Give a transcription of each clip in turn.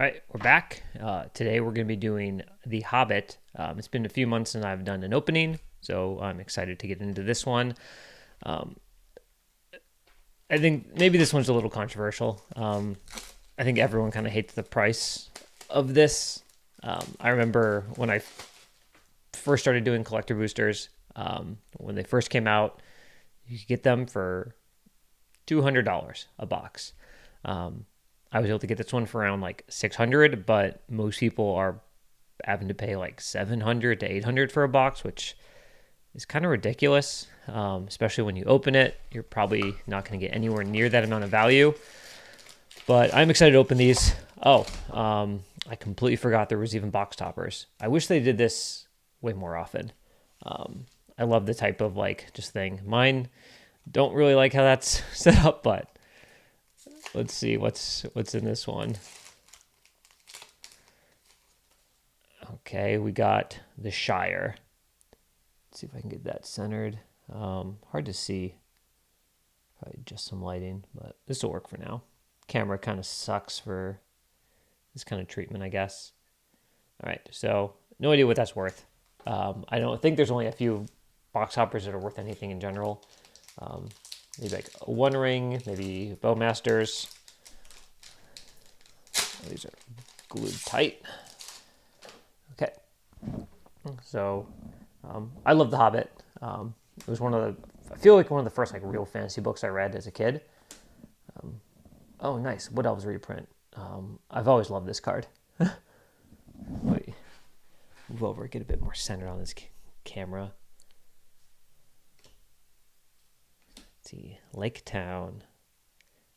All right, we're back. Today we're going to be doing The Hobbit. It's been a few months since I've done an opening, so I'm excited to get into this one. Um, I think maybe this one's a little controversial. I think everyone kind of hates the price of this. I remember when I first started doing collector boosters, when they first came out, you could get them for $200 a box. I was able to get this one for around like 600, but most people are having to pay like 700 to 800 for a box, which is kind of ridiculous. Especially when you open it, you're probably not going to get anywhere near that amount of value. But I'm excited to open these. I completely forgot there was even box toppers. I wish they did this way more often. I love the type of like just thing. Mine don't really like how that's set up, but let's see what's in this one. Okay, we got the Shire. Let's see if I can get that centered. Hard to see. Probably just some lighting, but this will work for now. Camera kind of sucks for this kind of treatment, I guess. All right, so no idea what that's worth. I don't think there's only a few box hoppers that are worth anything in general. Maybe like a One Ring, maybe Bowmasters. These are glued tight. Okay, so I love The Hobbit. It was I feel like one of the first like real fantasy books I read as a kid. Oh, nice. What else reprint? I've always loved this card. Wait, move over, get a bit more centered on this camera. Let's see, Lake Town.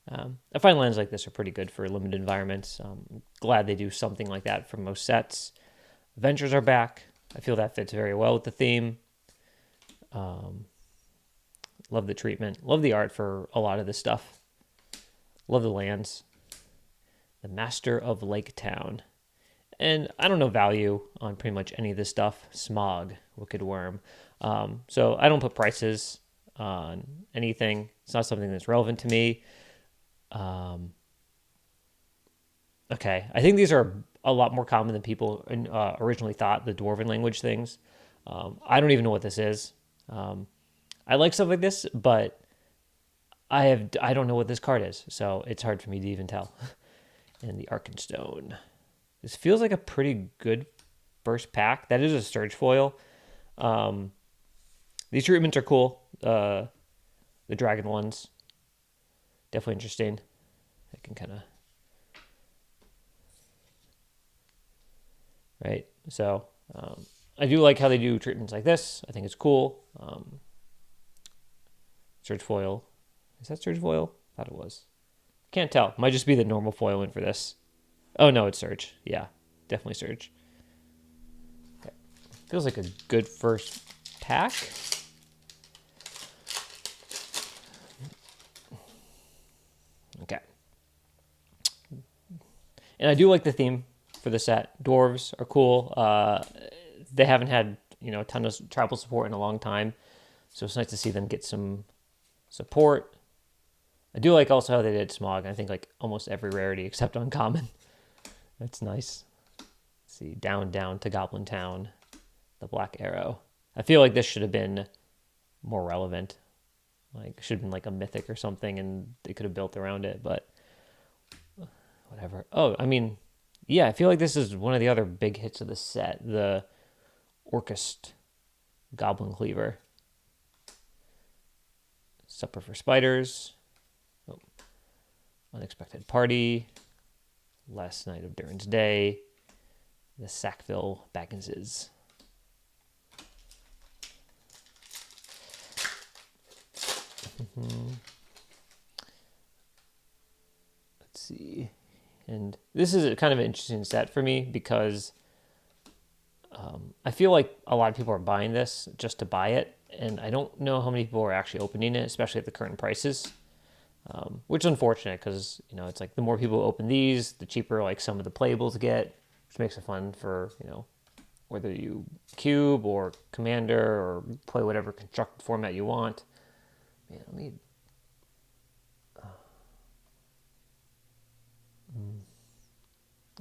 I find lands like this are pretty good for limited environments. I'm glad they do something like that for most sets. Adventures are back. I feel that fits very well with the theme. Love the treatment. Love the art for a lot of this stuff. Love the lands. The Master of Lake Town. And I don't know value on pretty much any of this stuff. Smog, Wicked Worm. So I don't put prices on anything. It's not something that's relevant to me. Okay, I think these are a lot more common than people originally thought, the Dwarven language things. I don't even know what this is. I like stuff like this, but I don't know what this card is, so it's hard for me to even tell. And the Arkenstone. This feels like a pretty good first pack. That is a Surge foil. These treatments are cool. The dragon ones. Definitely interesting. I can kind of... Right? So, I do like how they do treatments like this. I think it's cool. Surge foil. Is that Surge foil? Thought it was. Can't tell. Might just be the normal foil in for this. Oh, no, it's Surge. Yeah, definitely Surge. Okay. Feels like a good first pack. Okay. And I do like the theme for the set. Dwarves are cool. They haven't had, a ton of tribal support in a long time. So it's nice to see them get some support. I do like also how they did Smog. I think like almost every rarity except uncommon. That's nice. Let's see, down to Goblin Town, the Black Arrow. I feel like this should have been more relevant. Like should have been like a mythic or something, and they could have built around it. But whatever. Oh, I mean, yeah, I feel like this is one of the other big hits of the set. The Orcust Goblin Cleaver. Supper for Spiders. Oh. Unexpected Party. Last Night of Durin's Day. The Sackville Bagginses. Let's see. And this is a kind of an interesting set for me because I feel like a lot of people are buying this just to buy it. And I don't know how many people are actually opening it, especially at the current prices. Which is unfortunate because, it's like the more people open these, the cheaper like some of the playables get, which makes it fun for, whether you cube or commander or play whatever constructed format you want. Man, let me...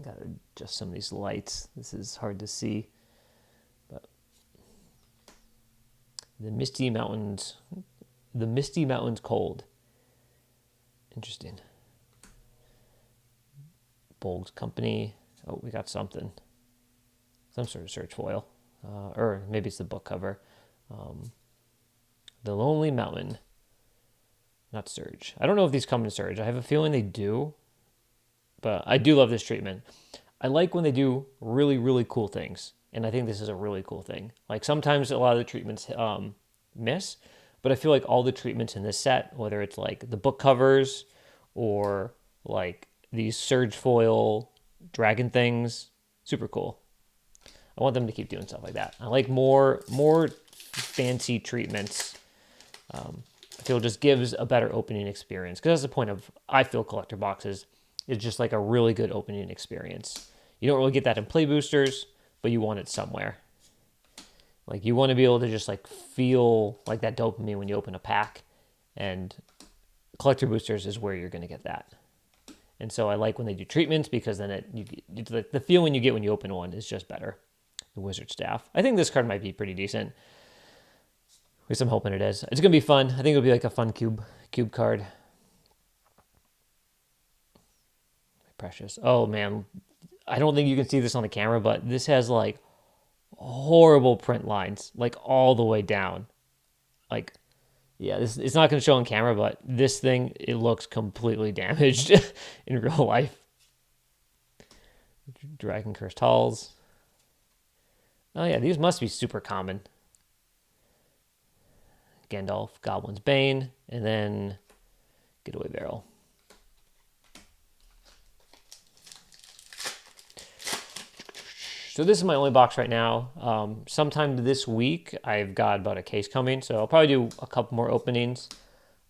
Gotta adjust some of these lights. This is hard to see. But the Misty Mountains Cold. Interesting. Bold Company. Oh, we got something. Some sort of search foil. Or maybe it's the book cover. The Lonely Mountain. Not Surge. I don't know if these come in Surge. I have a feeling they do. But I do love this treatment. I like when they do really, really cool things. And I think this is a really cool thing. Like sometimes a lot of the treatments miss. But I feel like all the treatments in this set, whether it's like the book covers or like these Surge foil dragon things, super cool. I want them to keep doing stuff like that. I like more fancy treatments. I feel it just gives a better opening experience. Because that's the point of, I feel, collector boxes. It's just like a really good opening experience. You don't really get that in play boosters, but you want it somewhere. Like you want to be able to just like feel like that dopamine when you open a pack, and collector boosters is where you're going to get that. And so I like when they do treatments because then the feeling you get when you open one is just better. The Wizard Staff. I think this card might be pretty decent. At least I'm hoping it is. It's going to be fun. I think it'll be like a fun cube card. Precious. Oh man, I don't think you can see this on the camera, but this has like horrible print lines, like all the way down. Like, yeah, it's not going to show on camera, but this thing, it looks completely damaged in real life. Dragon Cursed Halls. Oh yeah, these must be super common. Gandalf, Goblin's Bane, and then Getaway Barrel. So this is my only box right now. Sometime this week, I've got about a case coming, so I'll probably do a couple more openings.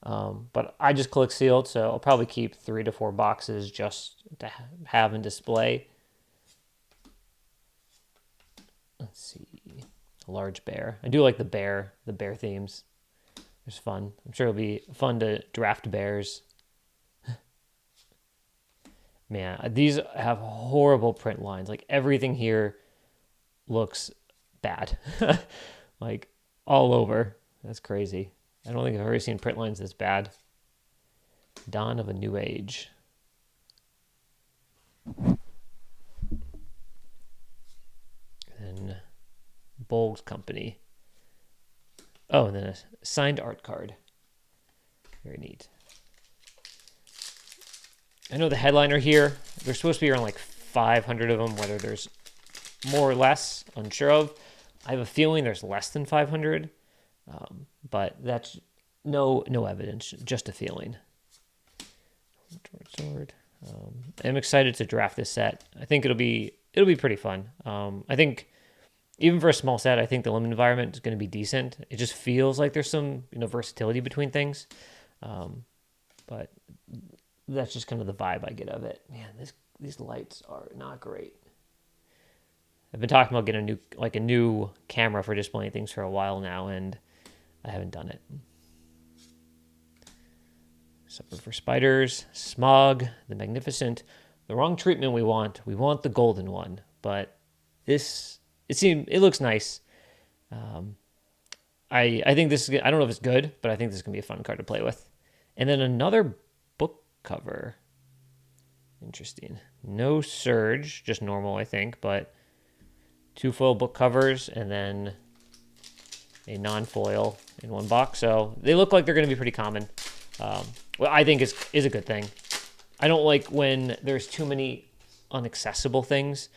But I just click sealed, so I'll probably keep 3 to 4 boxes just to have and display. Let's see, a large bear. I do like the bear themes. It's fun. I'm sure it'll be fun to draft bears. Man, these have horrible print lines. Like everything here looks bad. Like all over. That's crazy. I don't think I've ever seen print lines this bad. Dawn of a New Age. And Bold Company. Oh, and then a signed art card. Very neat. I know the headliner here, there's supposed to be around like 500 of them, whether there's more or less, unsure of. I have a feeling there's less than 500, but that's no evidence, just a feeling. Sword. I'm excited to draft this set. I think it'll be pretty fun. I think even for a small set, I think the limit environment is going to be decent. It just feels like there's some versatility between things, but that's just kind of the vibe I get of it. Man, these lights are not great. I've been talking about getting a new camera for displaying things for a while now, and I haven't done it. Supper for Spiders, Smog, the Magnificent. The wrong treatment we want. We want the golden one, but it looks nice. I think this is, I don't know if it's good, but I think this is going to be a fun card to play with. And then another book cover. Interesting. No Surge, just normal, I think, but 2 foil book covers and then a non-foil in 1 box. So they look like they're going to be pretty common. Well, I think is a good thing. I don't like when there's too many inaccessible things.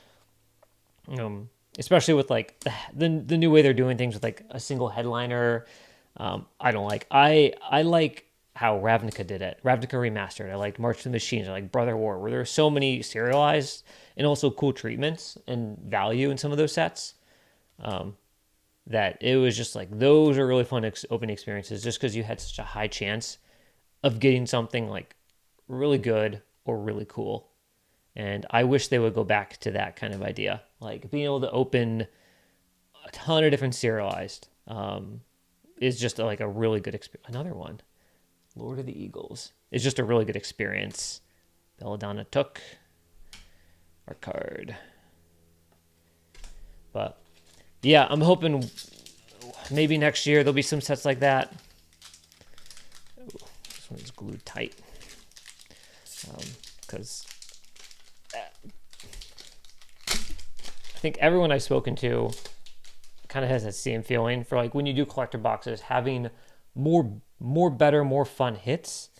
Especially with like the new way they're doing things with like a single headliner. I don't like. I like how Ravnica did it. Ravnica Remastered. I like March of the Machines. I like Brother War, where there are so many serialized and also cool treatments and value in some of those sets. That it was just like, those are really fun opening experiences just because you had such a high chance of getting something like really good or really cool. And I wish they would go back to that kind of idea. Like being able to open a ton of different serialized is just like a really good experience. Another one, Lord of the Eagles. It's just a really good experience. Belladonna Took. our card. But yeah, I'm hoping maybe next year there'll be some sets like that. Ooh, this one's glued tight. Because I think everyone I've spoken to kind of has that same feeling for like when you do collector boxes, having more better, more fun hits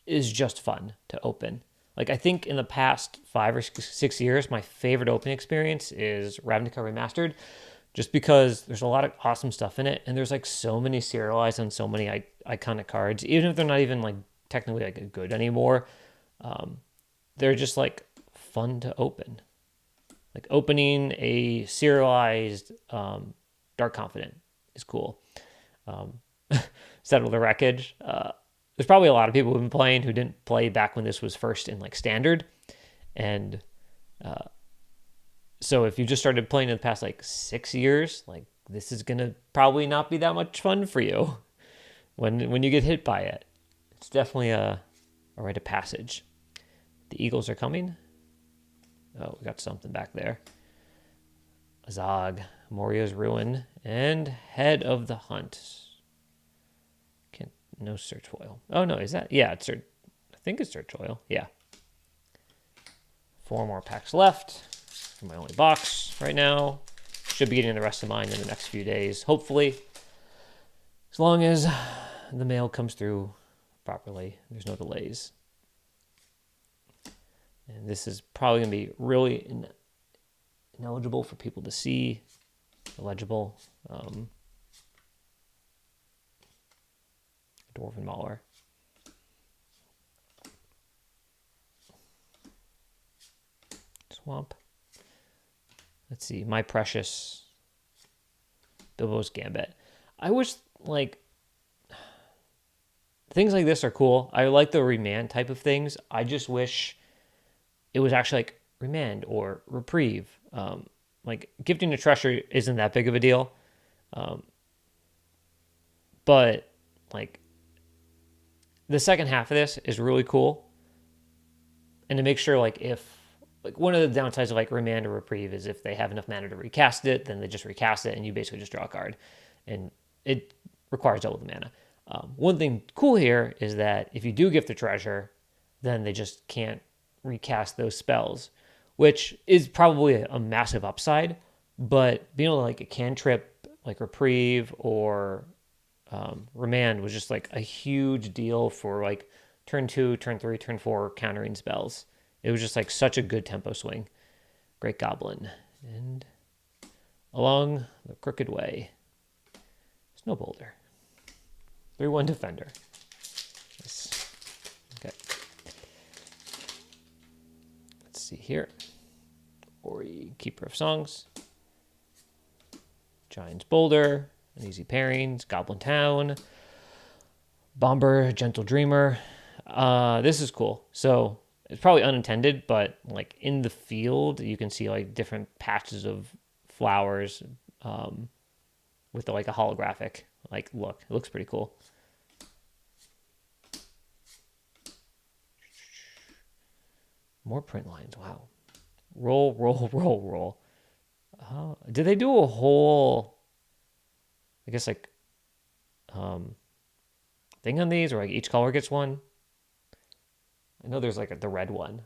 is just fun to open. Like I think in the past 5 or 6 years, my favorite opening experience is Ravnica Remastered, just because there's a lot of awesome stuff in it, and there's like so many serialized and so many iconic cards, even if they're not even like technically like good anymore. They're just like fun to open. Like opening a serialized Dark Confident is cool. Settle the Wreckage. There's probably a lot of people who've been playing who didn't play back when this was first in like standard, and so if you just started playing in the past like 6 years, like this is gonna probably not be that much fun for you when you get hit by it. It's definitely a rite of passage. The Eagles are coming. Oh, we got something back there. Zog, Moria's Ruin, and Head of the Hunt. No search foil. Oh no, is that? Yeah, it's I think it's search foil. Yeah. 4 more packs left for my only box right now. Should be getting the rest of mine in the next few days, hopefully. As long as the mail comes through properly, there's no delays. And this is probably going to be really ineligible for people to see. Illegible. Dwarven Mauler. Swamp. Let's see. My Precious. Bilbo's Gambit. I wish, like, things like this are cool. I like the remand type of things. I just wish it was actually like remand or reprieve. Like, gifting a treasure isn't that big of a deal. But, like, the second half of this is really cool. And to make sure, like, if, like, one of the downsides of, like, remand or reprieve is if they have enough mana to recast it, then they just recast it and you basically just draw a card. And it requires double the mana. One thing cool here is that if you do gift the treasure, then they just can't recast those spells, which is probably a massive upside. But being able to, like, a cantrip, like reprieve or remand was just like a huge deal for like turn 2, turn 3, turn 4 countering spells. It was just like such a good tempo swing. Great Goblin. And along the crooked way, Snow Boulder. 3/1 defender. Nice. Okay. Let's see here. Ori, Keeper of Songs. Giant's Boulder. An Easy Pairings. Goblin Town. Bomber, Gentle Dreamer. This is cool. So it's probably unintended, but like in the field, you can see like different patches of flowers with like a holographic like look. It looks pretty cool. More print lines. Wow. Roll, roll, roll, roll. Did they do a whole, I guess, like, thing on these, or like each color gets one? I know there's like the red one.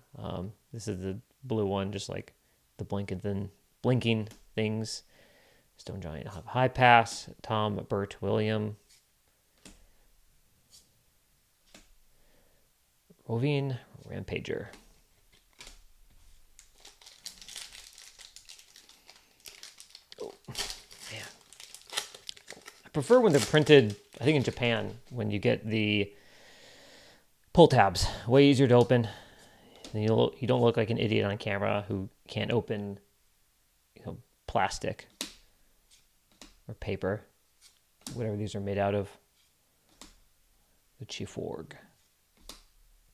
This is the blue one, just like the blinking things. Stone Giant have High Pass. Tom, Bert, William. Rovine, Rampager. Oh, man. I prefer when they're printed, I think in Japan, when you get the pull tabs. Way easier to open. And you don't look like an idiot on camera who can't open, plastic or paper, whatever these are made out of. The Chief Warg.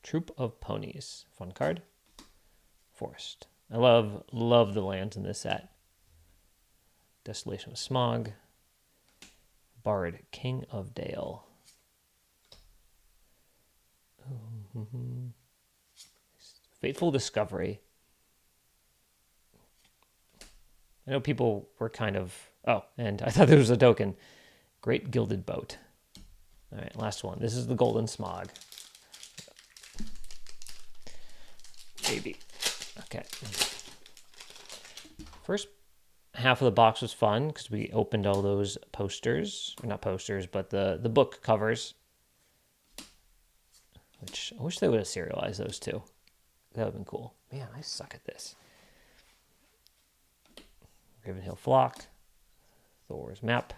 Troop of Ponies. Fun card. Forest. I love the lands in this set. Desolation of Smog. Bard, King of Dale. Fateful Discovery. I know people were kind of, oh, and I thought there was a token. Great Gilded Boat. All right, last one. This is the Golden Smog. Maybe. Okay. First half of the box was fun because we opened all those posters. Or not posters, but the book covers. Which I wish they would have serialized those two. That would have been cool. Man, I suck at this. Ravenhill Flock. Thor's Map.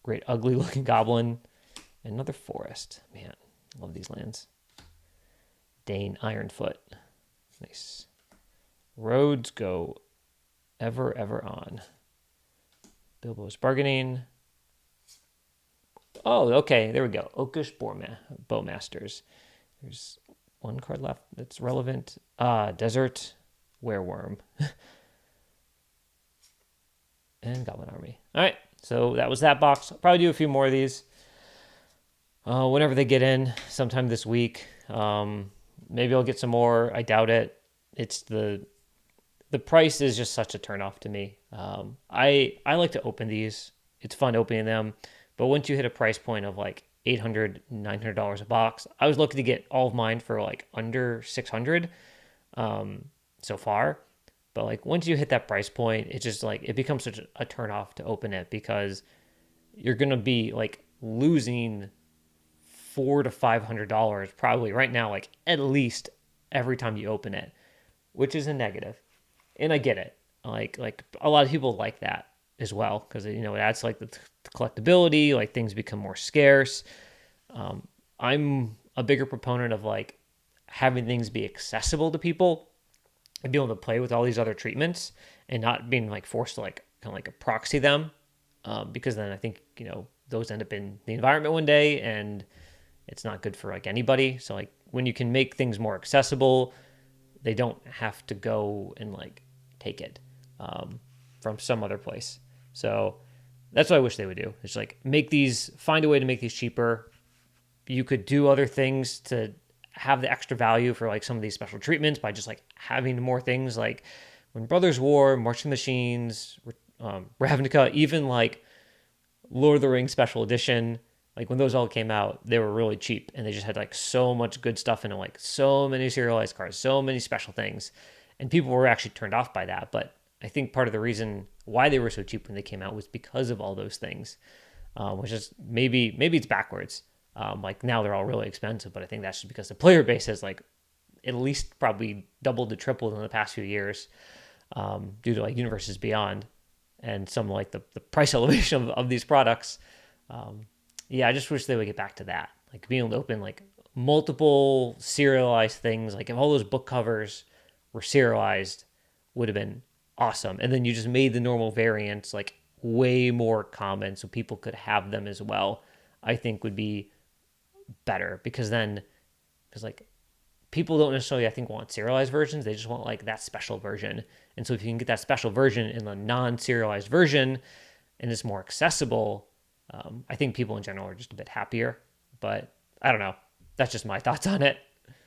Great ugly looking goblin. Another forest. Man, love these lands. Dane Ironfoot. Nice. Roads go ever, ever on. Bilbo's Bargaining. Oh, okay. There we go. Oakish Bowmasters. There's one card left that's relevant. Desert Wereworm. And Goblin Army. All right. So that was that box. I'll probably do a few more of these. Whenever they get in, sometime this week. Maybe I'll get some more. I doubt it. It's the price is just such a turnoff to me. I like to open these. It's fun opening them. But once you hit a price point of like $800, $900 a box, I was looking to get all of mine for like under $600 so far. But like once you hit that price point, it's just like it becomes such a turnoff to open it because you're gonna be like losing $400 to $500 probably right now, like at least every time you open it, which is a negative. And I get it. Like a lot of people like that as well because it adds like the collectability, like things become more scarce. I'm a bigger proponent of like having things be accessible to people and be able to play with all these other treatments and not being like forced to like kind of like a proxy them, because then I think those end up in the environment one day and it's not good for like anybody. So like when you can make things more accessible, they don't have to go and like take it from some other place. So that's what I wish they would do. It's like find a way to make these cheaper. You could do other things to have the extra value for like some of these special treatments by just like having more things like when Brothers War, Marching Machines, Ravnica, even like Lord of the Rings Special Edition. Like when those all came out, they were really cheap and they just had like so much good stuff in it, like so many serialized cards, so many special things. And people were actually turned off by that. But I think part of the reason why they were so cheap when they came out was because of all those things, which is maybe it's backwards. Like now they're all really expensive, but I think that's just because the player base has like at least probably doubled to tripled in the past few years due to like Universes Beyond and some like the price elevation of these products. I just wish they would get back to that. Like being able to open like multiple serialized things. Like if all those book covers were serialized would have been awesome. And then you just made the normal variants like way more common so people could have them as well. I think would be better because like people don't necessarily, I think, want serialized versions. They just want like that special version. And so if you can get that special version in the non-serialized version and it's more accessible, I think people in general are just a bit happier. But I don't know. That's just my thoughts on it.